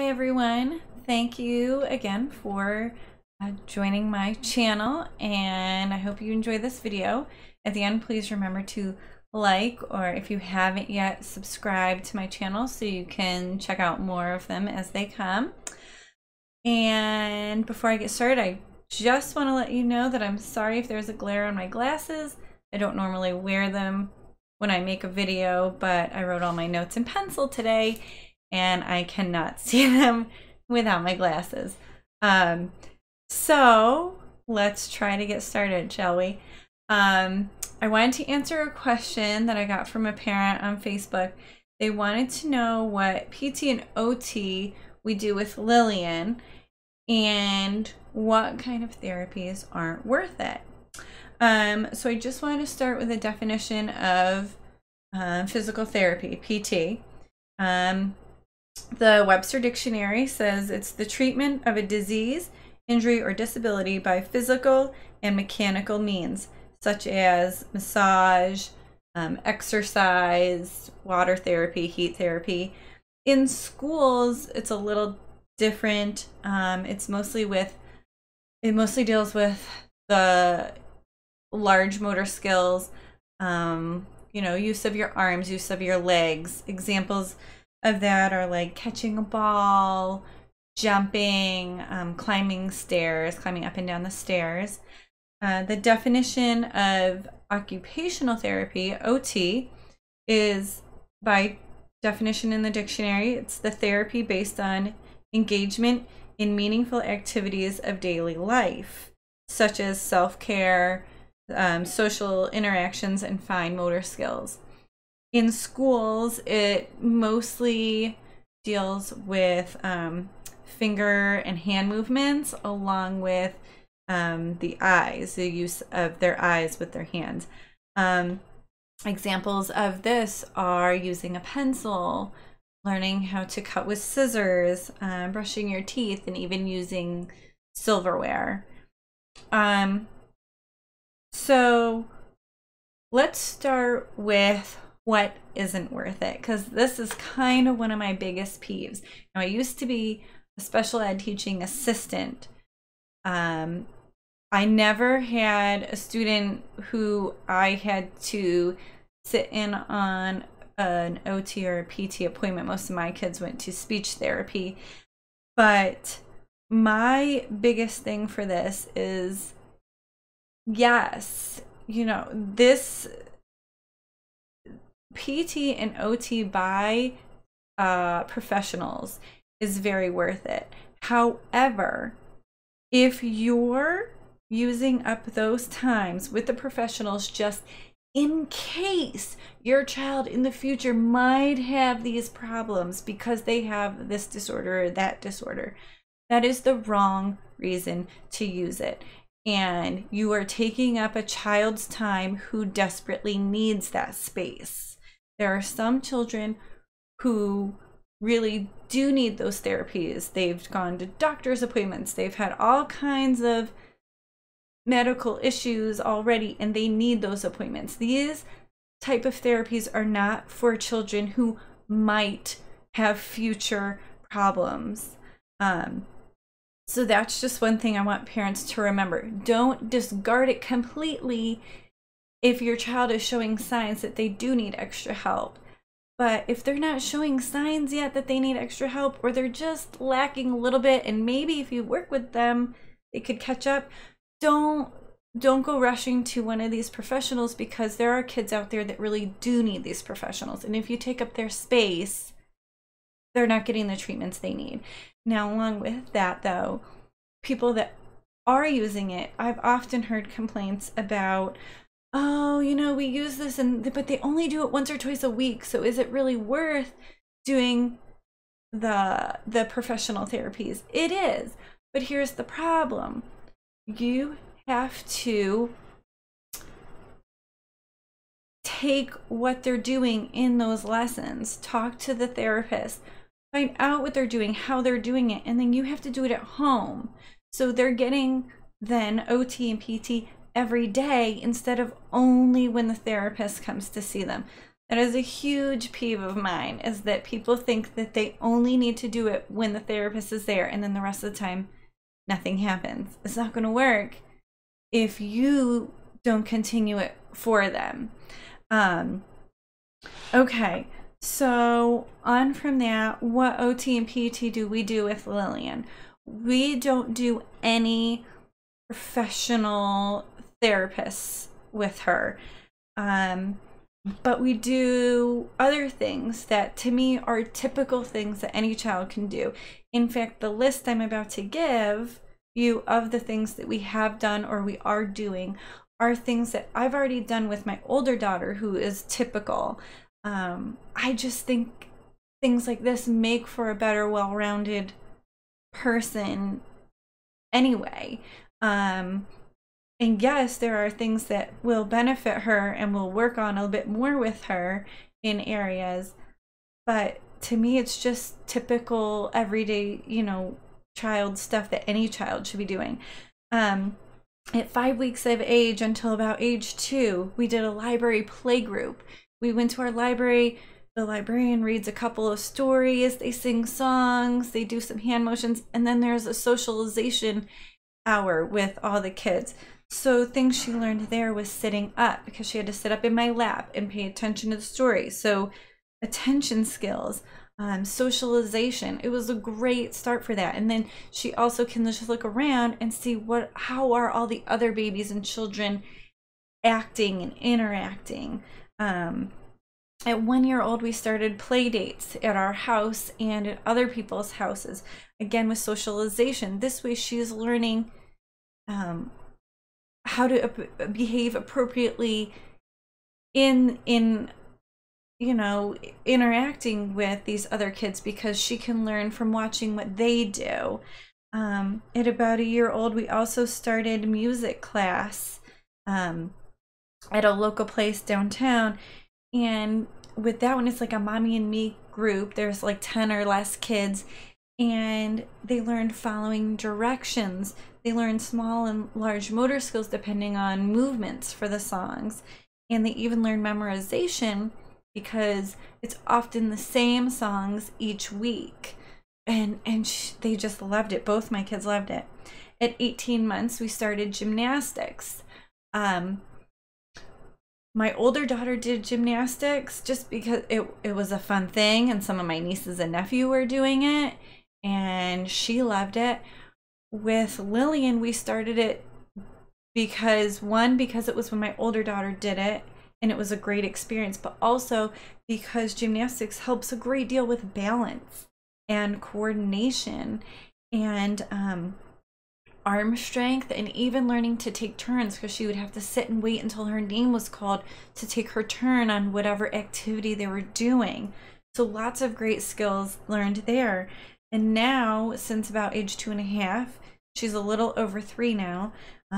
Hi everyone, thank you again for joining my channel, and I hope you enjoy this video. At the end, please remember to like, or if you haven't yet, subscribe to my channel so you can check out more of them as they come. And before I get started, I just want to let you know that I'm sorry if there's a glare on my glasses. I don't normally wear them when I make a video, but I wrote all my notes in pencil today and I cannot see them without my glasses. So let's try to get started, shall we? I wanted to answer a question that I got from a parent on Facebook. They wanted to know what PT and OT we do with Lillian and what kind of therapies aren't worth it. So I just wanted to start with a definition of physical therapy, PT. The Webster Dictionary says it's the treatment of a disease, injury, or disability by physical and mechanical means, such as massage, exercise, water therapy, heat therapy. In schools, it's a little different. It mostly deals with the large motor skills, use of your arms, use of your legs. Examples of that are like catching a ball, jumping, climbing up and down the stairs. The definition of occupational therapy, OT, is by definition in the dictionary, it's the therapy based on engagement in meaningful activities of daily life, such as self-care, social interactions, and fine motor skills. In schools, it mostly deals with finger and hand movements, along with the eyes, the use of their eyes with their hands. Examples of this are using a pencil, learning how to cut with scissors, brushing your teeth, and even using silverware. So let's start with what isn't worth it, because this is kind of one of my biggest peeves. Now, I used to be a special ed teaching assistant. I never had a student who I had to sit in on an OT or a PT appointment. Most of my kids went to speech therapy. But my biggest thing for this is, yes, this PT and OT by professionals is very worth it. However, if you're using up those times with the professionals just in case your child in the future might have these problems because they have this disorder or that disorder, that is the wrong reason to use it. And you are taking up a child's time who desperately needs that space. There are some children who really do need those therapies. They've gone to doctor's appointments. They've had all kinds of medical issues already, and they need those appointments. These type of therapies are not for children who might have future problems. So that's just one thing I want parents to remember. Don't discard it completely if your child is showing signs that they do need extra help. But if they're not showing signs yet that they need extra help, or they're just lacking a little bit, and maybe if you work with them, they could catch up, don't go rushing to one of these professionals, because there are kids out there that really do need these professionals. And if you take up their space, they're not getting the treatments they need. Now, along with that, though, people that are using it, I've often heard complaints about, oh, we use this, but they only do it once or twice a week. So is it really worth doing the professional therapies? It is, but here's the problem. You have to take what they're doing in those lessons, talk to the therapist, find out what they're doing, how they're doing it, and then you have to do it at home. So they're getting then OT and PT every day instead of only when the therapist comes to see them. That is a huge peeve of mine, is that people think that they only need to do it when the therapist is there, and then the rest of the time, nothing happens. It's not going to work if you don't continue it for them. Okay, so on from that, what OT and PT do we do with Lillian? We don't do any professional therapists with her. But we do other things that to me are typical things that any child can do. In fact, the list I'm about to give you of the things that we have done or we are doing are things that I've already done with my older daughter, who is typical. I just think things like this make for a better, well-rounded person anyway. And yes, there are things that will benefit her and we'll work on a little bit more with her in areas. But to me, it's just typical everyday, child stuff that any child should be doing. At 5 weeks of age until about age 2, we did a library play group. We went to our library. The librarian reads a couple of stories. They sing songs. They do some hand motions. And then there's a socialization hour with all the kids. So things she learned there was sitting up, because she had to sit up in my lap and pay attention to the story. So attention skills, socialization. It was a great start for that. And then she also can just look around and see how are all the other babies and children acting and interacting. At 1 year old, we started play dates at our house and at other people's houses, again with socialization. This way she's learning how to behave appropriately in interacting with these other kids, because she can learn from watching what they do. At about 1 year old, we also started music class at a local place downtown. And with that one, it's like a mommy and me group. There's like 10 or less kids, and they learned following directions. They learned small and large motor skills depending on movements for the songs. And they even learned memorization, because it's often the same songs each week. And they just loved it. Both my kids loved it. At 18 months, we started gymnastics. My older daughter did gymnastics just because it was a fun thing, and some of my nieces and nephew were doing it, and she loved it. With Lillian, we started it because it was when my older daughter did it, and it was a great experience, but also because gymnastics helps a great deal with balance and coordination and arm strength, and even learning to take turns, because she would have to sit and wait until her name was called to take her turn on whatever activity they were doing. So lots of great skills learned there. And now, since about age 2.5, she's a little over 3 now,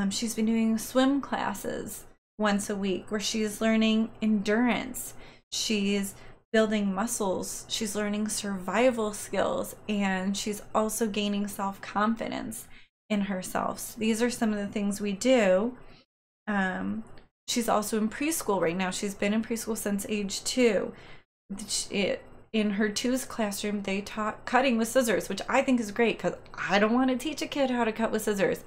she's been doing swim classes once a week where she's learning endurance. She's building muscles. She's learning survival skills, and she's also gaining self-confidence in herself. So these are some of the things we do. She's also in preschool right now. She's been in preschool since age 2. In her 2's classroom, they taught cutting with scissors, which I think is great, because I don't want to teach a kid how to cut with scissors.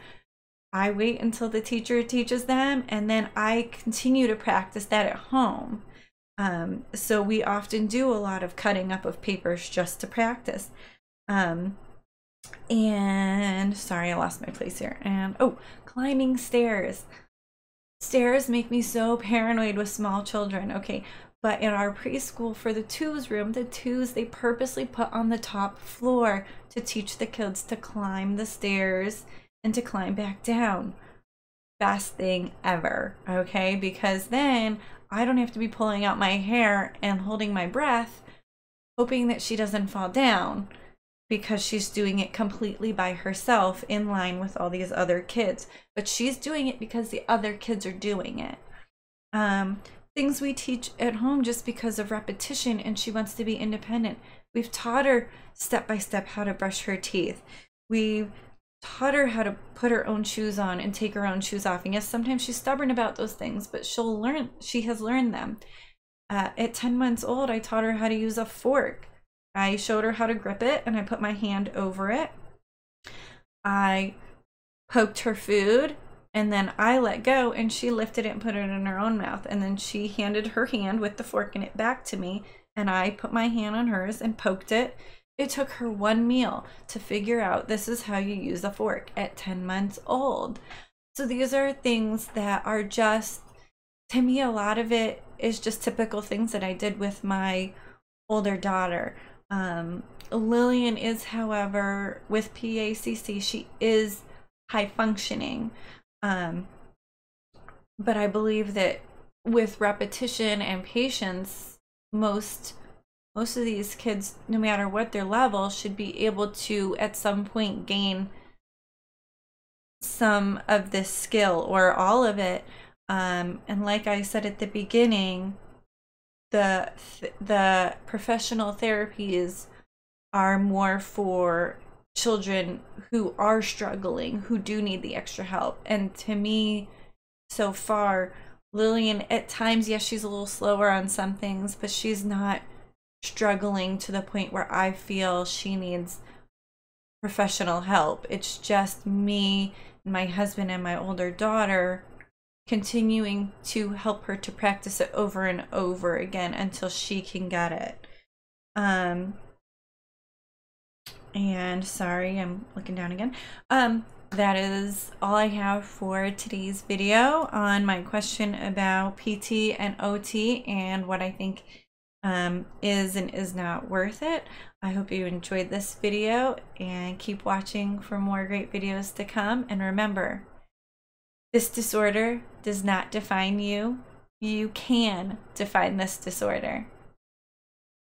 I wait until the teacher teaches them, and then I continue to practice that at home. So we often do a lot of cutting up of papers just to practice. And sorry, I lost my place here. And climbing stairs. Stairs make me so paranoid with small children. Okay, but in our preschool, for the 2's room, the 2's, they purposely put on the top floor to teach the kids to climb the stairs and to climb back down. Best thing ever, okay? Because then I don't have to be pulling out my hair and holding my breath, hoping that she doesn't fall down, because she's doing it completely by herself in line with all these other kids. But she's doing it because the other kids are doing it. Things we teach at home just because of repetition, and she wants to be independent. We've taught her step by step how to brush her teeth. We've taught her how to put her own shoes on and take her own shoes off. And yes, sometimes she's stubborn about those things, but she has learned them. At 10 months old, I taught her how to use a fork. I showed her how to grip it, and I put my hand over it. I poked her food, and then I let go, and she lifted it and put it in her own mouth. And then she handed her hand with the fork in it back to me, and I put my hand on hers and poked it. It took her 1 meal to figure out this is how you use a fork at 10 months old. So these are things that are just, to me, a lot of it is just typical things that I did with my older daughter. Lillian is, however, with p-acc, she is high functioning. But I believe that with repetition and patience, most of these kids, no matter what their level, should be able to at some point gain some of this skill or all of it. And like I said at the beginning, the professional therapies are more for children who are struggling, who do need the extra help. And to me, so far, Lillian, at times, yes, she's a little slower on some things, but she's not struggling to the point where I feel she needs professional help. It's just me, my husband, and my older daughter continuing to help her to practice it over and over again until she can get it. And sorry, I'm looking down again. That is all I have for today's video on my question about PT and OT and what I think is and is not worth it. I hope you enjoyed this video and keep watching for more great videos to come. And remember, this disorder does not define you. You can define this disorder.